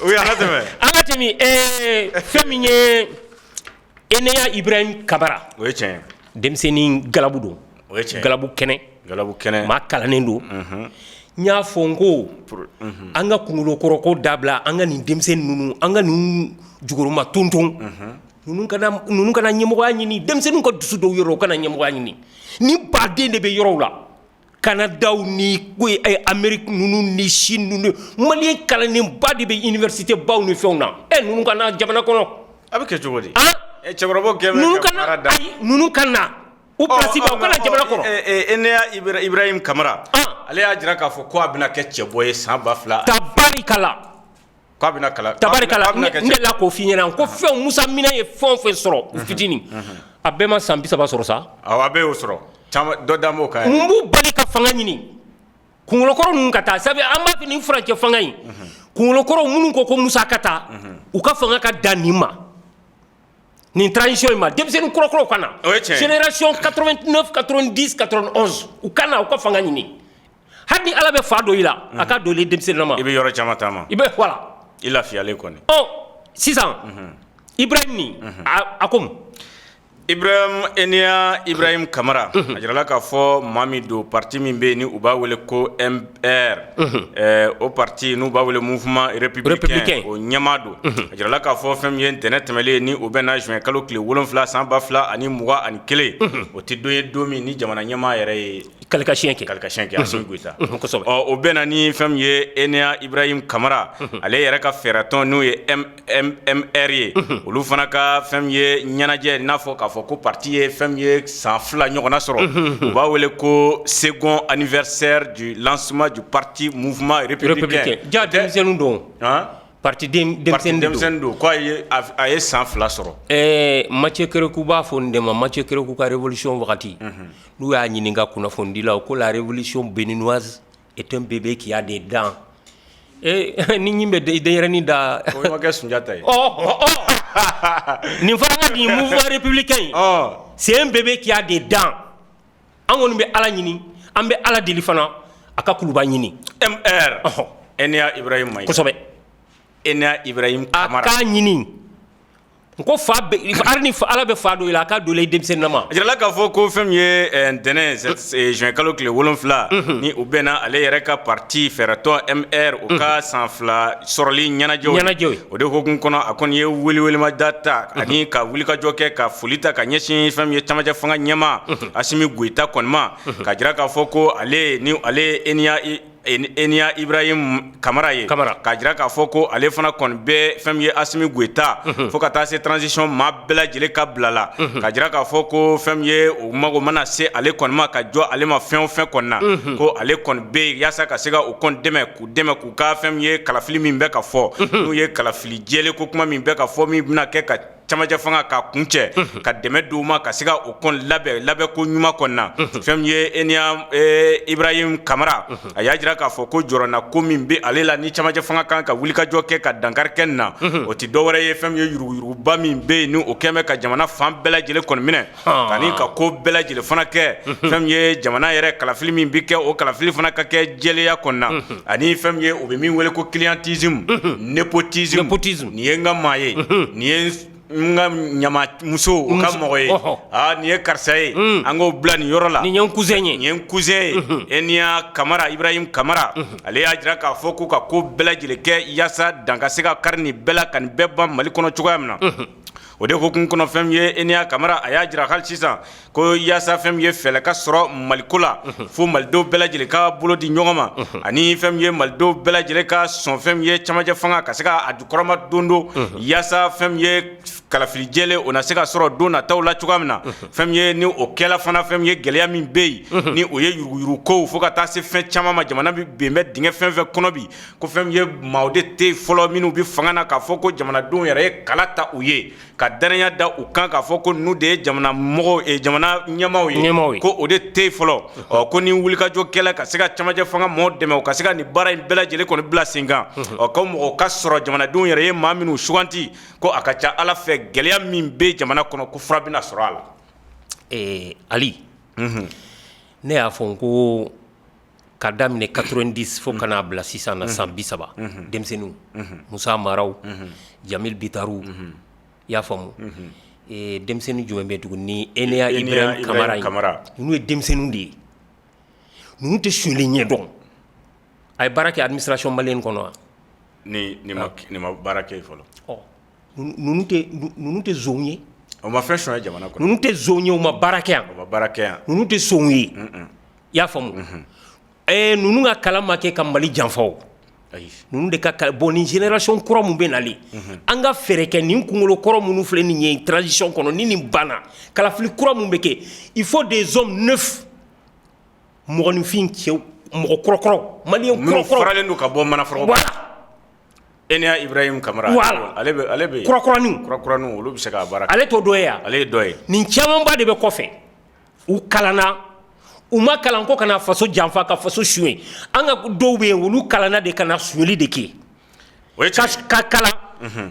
Oui, Angatemi, Féminin, Enea Ibrahim Kamara. Oui, tiens. Demsening Galabudo. Oui, tiens. Galabu Kene. Galabu Kene. Ma kalanendo. Nya fongo. Anga kungulo koroko dabla, anga ni demsen nunu, anga nu juguruma tonton. Nunu kana nyemoga nyini, demsen ko dusudo yoro kana nyemoga nyini. Ni bade de be yoro la. Canada ni kwe Amérique nunu ni Chine nunu Mali kalani badi be université baw ni fewna nunu kana jamana kono abike jogodi chebrobo keme nunu kana ou principe kana jamana kono Enea Ibrahim Kamara ale ya jira ka fo ko abina ke cheboye samba fla tabarikala ko abina kala tabarikala ndela ko finyana ko few Musa Mina ye fon soro fitini abema sambi saba soro sa awabe osoro chama dodamo ka mbu bali ka fanga nyini kungolo koro nun kata sabe amba fini franche fanga yi kungolo koro munun ko Musa kata u ka fanga ka danima ni transition ma debsen koro kana génération 89 90 91 u kana u ka fanga nyini hadi ala be fado ila aka dole debsen nama ibe yoro chama tama ibe voilà il a fialé koni oh 6 ans Ibrahim ni akom Enea Ibrahim Kamara ajirala ka fo Mamido parti min be ni uba wele ko MR o parti nu ba wele mouvement républicain o nyamado ajirala ka fo fem yen tenet temele ni ubena juin kalo kle wolonfla samba fla ani muga ani kele o tidoye domi ni jamana nyama yere kalka shenke asin guita o bena ni fem ye Enea Ibrahim Kamara ale yere ka feraton nu ye MR ye olu fana ka fem ye nyanaje nafo ka ko parti ye femme ye sans fla ñogona soro on va wele ko second anniversaire du lancement du parti mouvement républicain ja demsenu don parti demsen do ko ay sans fla soro Mathieu Kérékou ba fondema Mathieu Kérékou ka révolution wakati nous ya ñininga kuna fondila ko la révolution béninoise est un bébé qui a des dents ni ñimbe de yerani da ko ma ga sunjata ni faranga di mouvement républicain c'est un bébé qui a des dents on be ala ñini ambe ala deli fana aka kuluba ñini MR Enea Ibrahim May ko sobe Enea Ibrahim Kamara aka ñini ko fa arni fa ala be fa do ila ka do lay dem sen nama ajira la ka fo ko fem ye dene juin kalo kle wolonfla ni ubena ale yere ka parti ferato MR o ka sanfla sorli nyanajo o de ko kun kono akon ye wuli ma data ani ka wuli ka joke ka fulita ka nyesin fem ye tamaja fanga nyama asimi guita konma ka jira ka fo ko ale ni ale Enea Ibrahim Kamara ye ka jira ka fo ko ale fana kon be fem ye asimi guita fo ka ta se transition ma bela jele ka blala ka jira ka fo ko fem ye o mago mana se ale kon ma ka jo ale ma fen konna ko ale kon be yasa ka sega o kon deme ku ka fem ye kalafili min be ka fo no ye kalafili jele ko kuma min be ka fo min bina ke ka chamaja fanga ka kunche ka deme duma ka siga o kon labe ko nyuma konna fem ye Enea Ibrahim Kamara aya jira ka fo ko jorona ko min be alela ni chamaja fanga kan ka wuli ka joke ka dankar kenna o ti dowre ye fem ye yuru ba min be ni o keme ka jamana fam bela jele kon mine kani ka ko bela jele fana ke fem ye jamana yere kalafili min bi ke o kalafili fana ka ke jele ya konna ani fem ye o be min wele ko clientisme nepotisme ni yenga maye ni nga nyama muso ka moye ni karsaye ango blan yorola ni nyen cousin Enea Kamara Ibrahim Kamara ale ajira ka foku ka ko bela jile ke yasa danga sega karni bela kan beba mali kono chugayamna o de ko kun kono fem ye Enea Kamara aya jira hal sisan ko yasa fem ye fele ka soro malikula fo maldo bela jile ka bolo di nyongoma ani fem ye maldo bela jile ka son fem ye chamaje fanga ka sega adukoroma dondo yasa fem ye kalafili jele ona sega soro dona tawla chugamna fem ye ni o kela fana fem ye geleya min bey ni o ye yuru ko fo ka ta se fen chama ma jamana bi be met dinge fen kono bi ko fem ye maude te folo minu bi fanga na ka foko jamana don yere kalata uye ka danaya da u kan ka foko nu de jamana mogo jamana nyamaw ye ko o de te folo ko ni wuli ka jo kela ka sega chamaje fanga mo deme o ka sega ni bara in bela jele ko ni bla singa ko mo ka soro jamana don yere ye ma minu shuganti ko akacha ala fe geleya min be jamana kono ko frabina soro ala Ali ne y'a fɔ ko ka daminɛ 90 fo kana bila sisan na san 30 denmisɛnninw Musa Maraw Jamil Bitaru y'a faamu denmisɛnnin jumɛn bɛ tuguni ni Enea Ibrahim Kamara ninnu ye denmisɛnninw de ye ninnu tɛ suyɛli ɲɛdɔn a ye baara kɛ administration malienne kɔnɔ wa ni ma baara kɛ fɔlɔ ninnu tɛ zonw ye o ma fɛn sɔrɔ jamana kɔnɔ ninnu tɛ zonw ye u ma baara kɛ yan ninnu tɛ sonw ye y'a faamu ninnu ka kalan ma kɛ ka Mali janfa o ninnu de ka bon ni génération kura mun bɛ nalen an ka fɛɛrɛ kɛ nin kunkolo kɔrɔ minnu filɛ nin ye transition kɔnɔ ni nin banna kalafili kura mun bɛ kɛ il faut des hommes neufs mɔgɔninfin cɛw mɔgɔ kɔrɔkɔrɔ maliyɛn kɔrɔkɔrɔ faralen don ka bɔ manaforogo voilà Enea Ibrahim Kamara ale bɛ kurakuraniw olu bɛ se ka baara kɛ ale t'o dɔ ye yan ale ye dɔ ye nin camanba de bɛ kɔfɛ u kalanna u ma kalan ko kana faso janfa ka faso suɲɛ an ka dɔw bɛ yen olu kalanna de kana suɲɛli de kɛ ka kalan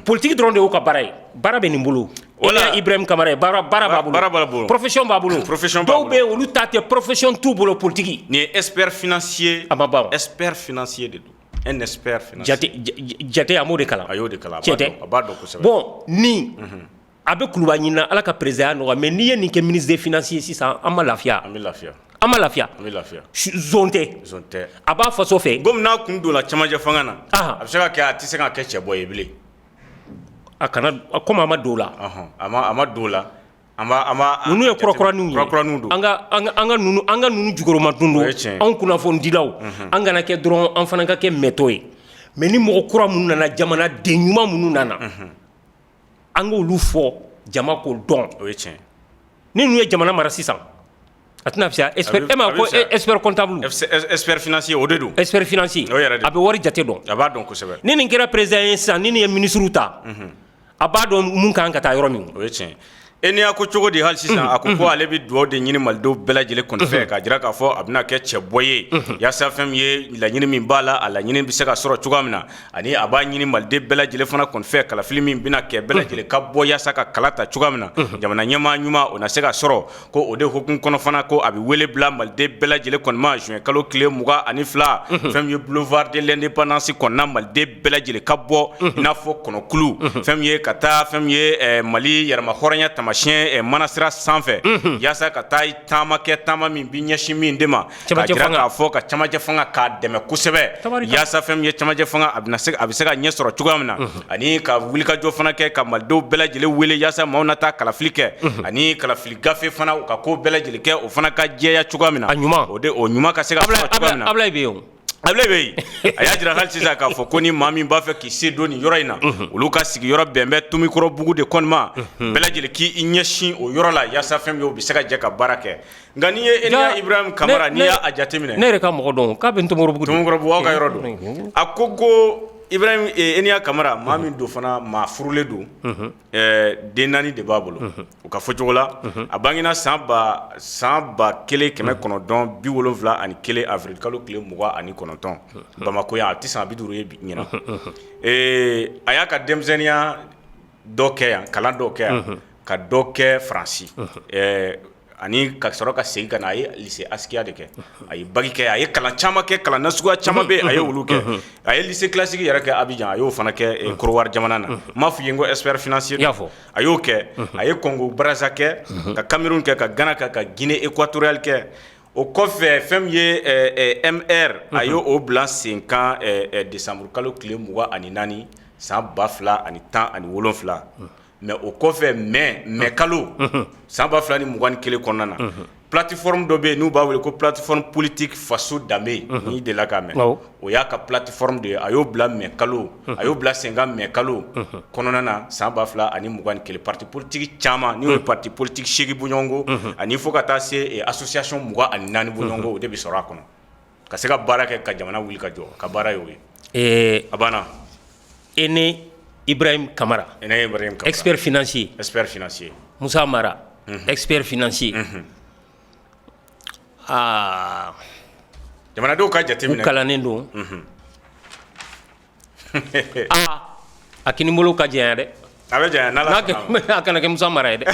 politique dɔrɔn de y'u ka baara ye baara bɛ nin bolo Enea Ibrahim Kamara baara b'a bolo profession b'a bolo dɔw bɛ yen olu ta tɛ profession t'u bolo politique nin ye expert financier a ma ban expert financier de don un expert financier jate a m'o de kalan a y'o de kalan a b'a dɔn kosɛbɛ bon ni a bɛ kuluba ɲinina ala ka président nɔgɔya mais n'i ye nin kɛ ministre des finances sisan an ma lafiya an bɛ lafiya an ma lafiya zone tɛ a b'a faso fɛ komi n'a kun donna cɛmancɛ fanga na a bɛ se ka kɛ a tɛ se ka kɛ cɛbɔ ye bilen a kana komi a ma don o la a ma don o la ninnu ye kurakuraniw don an ka ninnu jukɔrɔmadun don anw kunnafonidilaw an kana kɛ dɔrɔn an fana ka kɛ mɛtɔ ye mais ni mɔgɔ kura minnu nana jamanaden ɲuman minnu nana an k'olu fɔ jama k'o dɔn o ye tiɲɛ ni ninnu ye jamana mara sisan a tɛna fisaya e ma ko expert comptable expert financier o de don expert financier a bɛ wari jate dɔn a b'a dɔn kosɛbɛ ni nin kɛra président ye sisan ni nin ye ministre ta a b'a dɔn mun kan ka taa yɔrɔ min o ye tiɲɛ Enea ko cogo di hali sisan a ko ale bɛ dugawu de ɲini malidenw bɛɛ lajɛlen kɔni fɛ k'a jira k'a fɔ a bɛna kɛ cɛbɔ ye yaasa fɛn min ye laɲini min b'a la a laɲini bɛ se ka sɔrɔ cogoya min na ani a b'a ɲini maliden bɛɛ lajɛlen fana kɔni fɛ kalafili min bɛna kɛ bɛɛ lajɛlen ka bɔ yaasa ka kala ta cogoya min na jamana ɲɛmaa ɲuman o na se ka sɔrɔ ko o de hukumu kɔnɔ fana ko a bɛ wele bila maliden bɛɛ lajɛlen kɔni ma juin kalo tile 22 fɛn min ye boulevard de l'indépendance kɔnɔna maliden bɛɛ lajɛlen ka bɔ i n'a fɔ kɔnɔkulu fɛn min ye ka taa fɛn min ye Mali yɛrɛma hɔrɔnya tamasiyɛn manasira sanfɛ yaasa ka taa taama kɛ taama min bi ɲɛsin min de ma ka jira k'a fɔ ka cɛmancɛ fanga k'a dɛmɛ kosɛbɛ yaasa fɛn min ye cɛmancɛ fanga a bɛ se ka ɲɛ sɔrɔ cogoya min na ani ka wulikajɔ fana kɛ ka malidenw bɛɛ lajɛlen wele yaasa maaw na taa kalafili kɛ ani kalafili gafe fana u ka ko bɛɛ lajɛlen kɛ o fana ka jɛya cogoya min na o ɲuman ka se ka sɔrɔ cogoya min na Ablaye bɛ yen Ablaye bɛ yen a y'a jira hali sisan k'a fɔ ko ni maa min b'a fɛ k'i se don nin yɔrɔ in na olu ka sigiyɔrɔ bɛn bɛ Tomikɔrɔbugu de kɔni ma bɛɛ lajɛlen k'i ɲɛsin o yɔrɔ la yaasa fɛn min ye o bɛ se ka jɛ ka baara kɛ nka n'i ye Enea Ibrahim Kamara n'i y'a jateminɛ ne yɛrɛ ka mɔgɔ dɔn k'a bɛ Tomikɔrɔbugu aw ka yɔrɔ don a ko Ibrahim Enea Kamara maa min don fana maa furulen don den 4 de b'a bolo u ka fɔcogo la a bangena san ba 1971 avril kalo tile 29 Bamako yan a tɛ san 50 ye bi ɲina a y'a ka denmisɛnniya dɔ kɛ yan kalan dɔ kɛ yan ka dɔ kɛ Faransi ani ka sɔrɔ ka segin ka na a ye lycée Askia de kɛ a ye bac kɛ a ye kalan caman kɛ kalan nasuguya caman bɛ a ye olu kɛ a ye lycée classique yɛrɛ kɛ Abidjan a y'o fana kɛ Korowari jamana na m'a fɔ i ye n ko expert financier a y'o kɛ a ye Congo Brazza kɛ ka Cameroun kɛ ka Ghana kɛ ka Guinée équatoriale kɛ o kɔfɛ fɛn min ye MR a y'o bila sen kan décembre kalo tile 24 san 2017 mais o kɔfɛ mai kalo san 2021 kɔnɔna na plateforme dɔ bɛ yen n'u b'a wele ko plateforme politique faso danbe n'i delila k'a mɛn o y'a ka plateforme de ye a y'o bila mai kalo a y'o bila sen kan mai kalo kɔnɔna na san 2021 parti politique caman n'o ye parti politique 8 bɔɲɔgɔnko ani fo ka taa se association 24 bɔɲɔgɔnko o de bɛ sɔrɔ a kɔnɔ ka se ka baara kɛ ka jamana wuli ka jɔ ka baara y'o ye a banna Enea Ibrahim Kamara expert financier Musa Mara expert financier jamanadenw ka jateminɛ u kalannen don a kinibolo ka janya dɛ a bɛ janya n'Ala sɔnna a kana kɛ Musa Mara ye dɛ